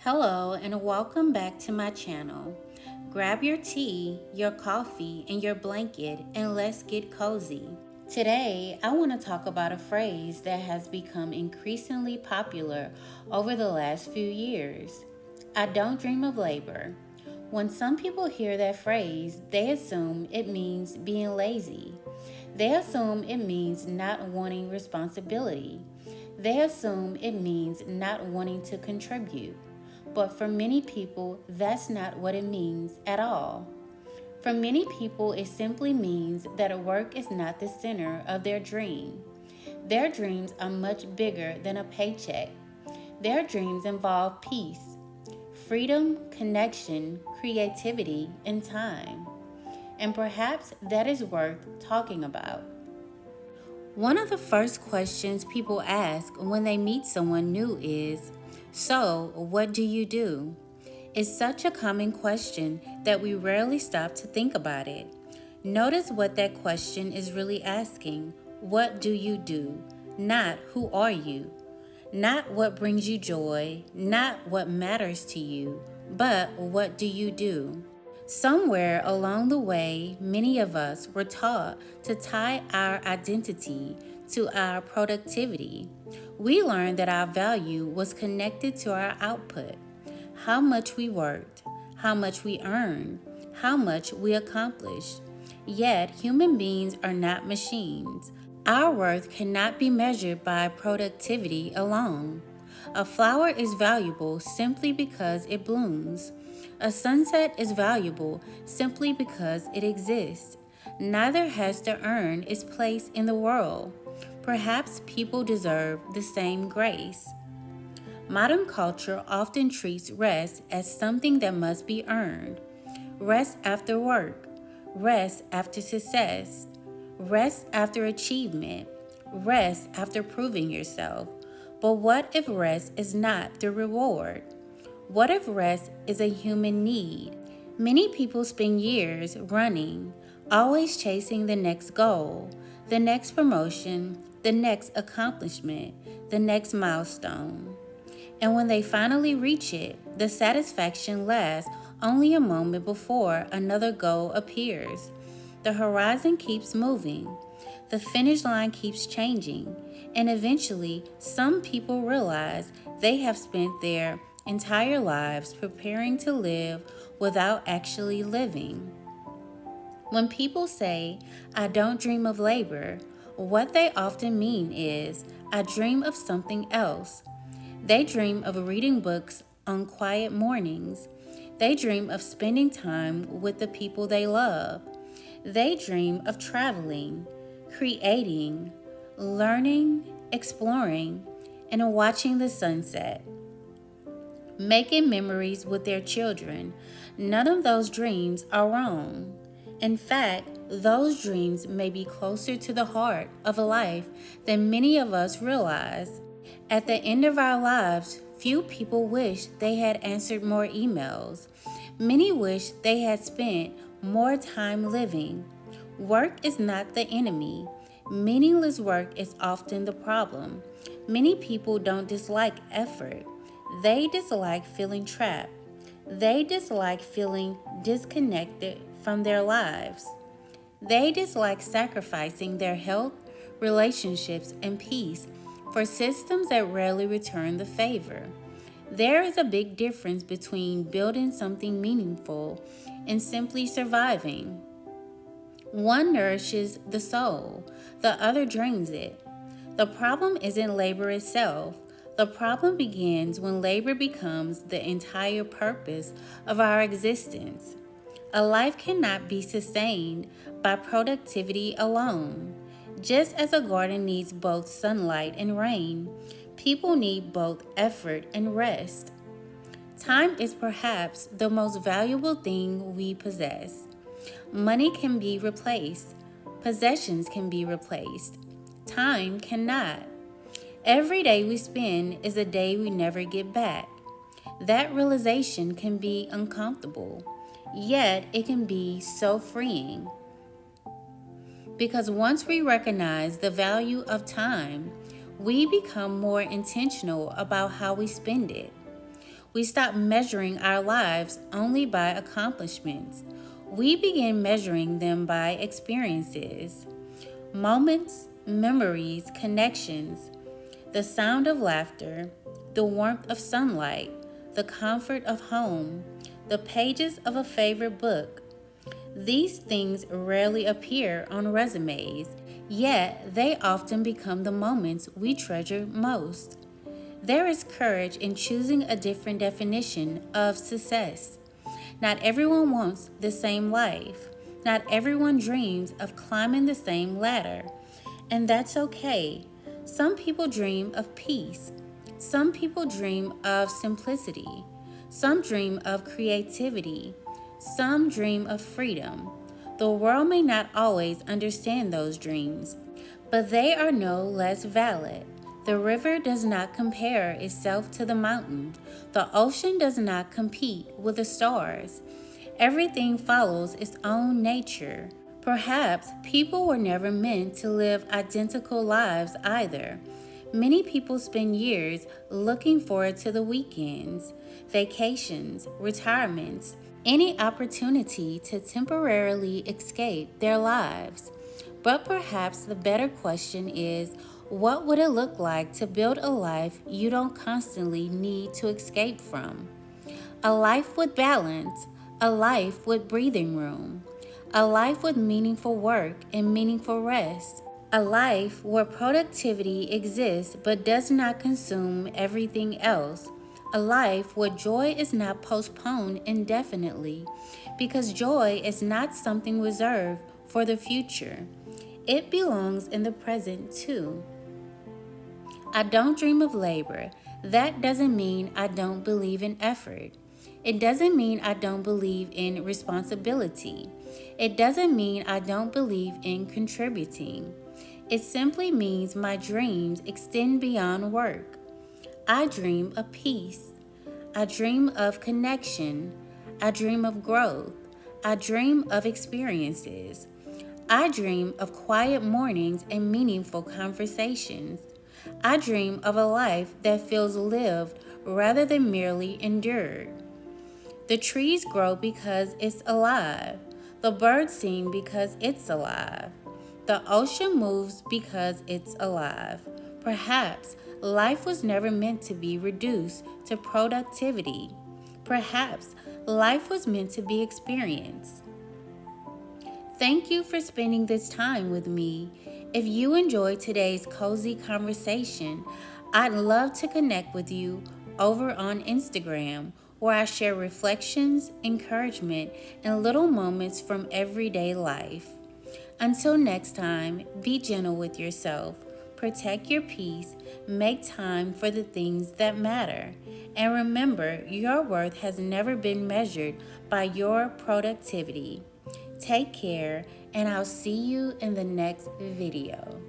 Hello and welcome back to my channel. Grab your tea, your coffee, and your blanket and let's get cozy. Today, I want to talk about a phrase that has become increasingly popular over the last few years. I don't dream of labor. When some people hear that phrase, they assume it means being lazy. They assume it means not wanting responsibility. They assume it means not wanting to contribute. But for many people, that's not what it means at all. For many people, it simply means that work is not the center of their dream. Their dreams are much bigger than a paycheck. Their dreams involve peace, freedom, connection, creativity, and time. And perhaps that is worth talking about. One of the first questions people ask when they meet someone new is, "So, what do you do?" It's such a common question that we rarely stop to think about it. Notice what that question is really asking. What do you do? Not who are you? Not what brings you joy, not what matters to you, but what do you do? Somewhere along the way, many of us were taught to tie our identity to our productivity. We learned that our value was connected to our output, how much we worked, how much we earned, how much we accomplished. Yet, human beings are not machines. Our worth cannot be measured by productivity alone. A flower is valuable simply because it blooms. A sunset is valuable simply because it exists. Neither has to earn its place in the world. Perhaps people deserve the same grace. Modern culture often treats rest as something that must be earned. Rest after work, rest after success, rest after achievement, rest after proving yourself. But what if rest is not the reward? What if rest is a human need? Many people spend years running, always chasing the next goal, the next promotion, the next accomplishment, the next milestone. And when they finally reach it, the satisfaction lasts only a moment before another goal appears. The horizon keeps moving, the finish line keeps changing, and eventually, some people realize they have spent their entire lives preparing to live without actually living. When people say, "I don't dream of labor," what they often mean is, "I dream of something else." They dream of reading books on quiet mornings. They dream of spending time with the people they love. They dream of traveling, creating, learning, exploring, and watching the sunset. Making memories with their children. None of those dreams are wrong. In fact, those dreams may be closer to the heart of a life than many of us realize. At the end of our lives, few people wish they had answered more emails. Many wish they had spent more time living. Work is not the enemy. Meaningless work is often the problem. Many people don't dislike effort. They dislike feeling trapped. They dislike feeling disconnected from their lives. They dislike sacrificing their health, relationships, and peace for systems that rarely return the favor. There is a big difference between building something meaningful and simply surviving. One nourishes the soul, the other drains it. The problem isn't labor itself. The problem begins when labor becomes the entire purpose of our existence. A life cannot be sustained by productivity alone. Just as a garden needs both sunlight and rain, people need both effort and rest. Time is perhaps the most valuable thing we possess. Money can be replaced. Possessions can be replaced. Time cannot. Every day we spend is a day we never get back. That realization can be uncomfortable, yet it can be so freeing. Because once we recognize the value of time, we become more intentional about how we spend it. We stop measuring our lives only by accomplishments. We begin measuring them by experiences, moments, memories, connections, the sound of laughter, the warmth of sunlight, the comfort of home, the pages of a favorite book. These things rarely appear on resumes, yet they often become the moments we treasure most. There is courage in choosing a different definition of success. Not everyone wants the same life. Not everyone dreams of climbing the same ladder. And that's okay. Some people dream of peace. Some people dream of simplicity. Some dream of creativity. Some dream of freedom. The world may not always understand those dreams, but they are no less valid. The river does not compare itself to the mountain. The ocean does not compete with the stars. Everything follows its own nature. Perhaps people were never meant to live identical lives either. Many people spend years looking forward to the weekends, vacations, retirements, any opportunity to temporarily escape their lives. But perhaps the better question is, what would it look like to build a life you don't constantly need to escape from? A life with balance, a life with breathing room, a life with meaningful work and meaningful rest, a life where productivity exists but does not consume everything else, a life where joy is not postponed indefinitely, because joy is not something reserved for the future. It belongs in the present too. I don't dream of labor. That doesn't mean I don't believe in effort. It doesn't mean I don't believe in responsibility. It doesn't mean I don't believe in contributing. It simply means my dreams extend beyond work. I dream of peace. I dream of connection. I dream of growth. I dream of experiences. I dream of quiet mornings and meaningful conversations. I dream of a life that feels lived rather than merely endured. The trees grow because it's alive. The birds sing because it's alive. The ocean moves because it's alive. Perhaps life was never meant to be reduced to productivity. Perhaps life was meant to be experienced. Thank you for spending this time with me. If you enjoyed today's cozy conversation, I'd love to connect with you over on Instagram, where I share reflections, encouragement, and little moments from everyday life. Until next time, be gentle with yourself, protect your peace, make time for the things that matter, and remember your worth has never been measured by your productivity. Take care, and I'll see you in the next video.